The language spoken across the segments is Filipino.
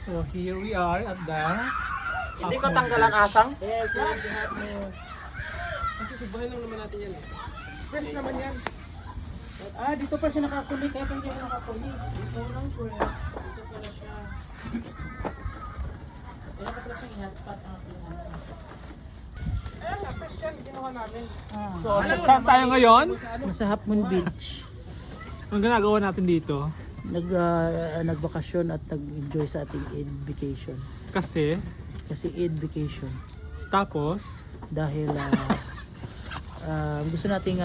So here we are at the Hindi ko tanggalan asang? Yes, yes, you have to. Kasi subahin lang naman natin yan eh. Fresh naman yan. Ah, dito pa siya nakakuli. Kaya pa hindi ako nakakuli. Dito lang po. Dito pala siya. Kaya pa pala siya i-hotspot ang aking ano. Ayan nga, fresh yan. Ginawa namin. So saan tayo ngayon? Nasa Half Moon Beach. Ang ginagawa natin dito? Nagbakasyon at nag-enjoy sa ating Eid vacation. Kasi, Kasi Eid vacation. tapos, Dahil gusto nating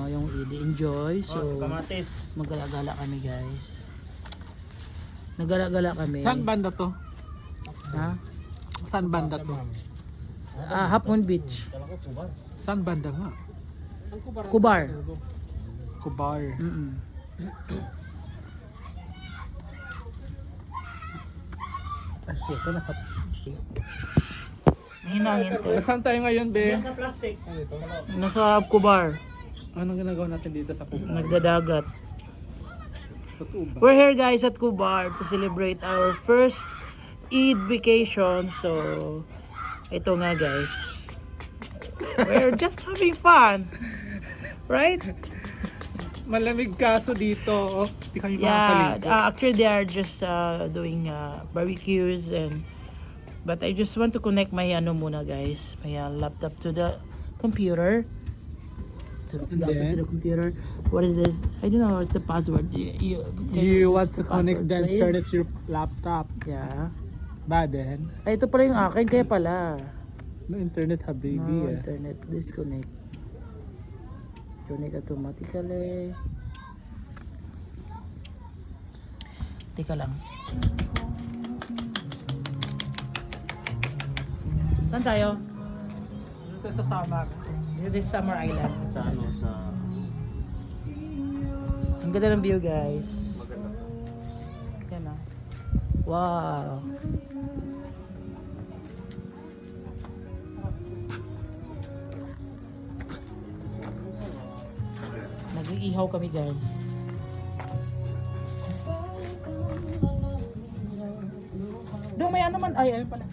yung Eid enjoy. So magala-gala kami guys. Nagala-gala kami. saan banda to? Ha? Saan banda to? Half Moon Beach. Saan banda nga? Kubar. Kubar. Mm-mm. Hinahintay. Saan tayo ngayon, be? Nasa Kubar. Anong ginagawa natin dito sa Kubar? Nagdadagat. Totoo ba? We're here guys at Kubar to celebrate our first Eid vacation. So, ito nga guys. We're just having fun. Right? Malamig kaso dito. Di kami Yeah, makakaligo. actually they are just doing barbecues but I just want to connect my muna guys, my laptop to the computer. To the computer. What is this? I don't know what's the password. You want to connect the Please? internet to your laptop. Yeah. Ba then? Ay, ito pala yung akin, kaya pala. No internet ha, baby. No, eh. internet. Disconnect. Connect automatically. Teka lang. Saan tayo? Dito sa Samar. Dito sa Summer Island. Sa ano, sa... Ang ganda ng view guys. Yan ah. Wow. Nag-iihaw kami guys. Doon may ano man. Ay, ayun pala.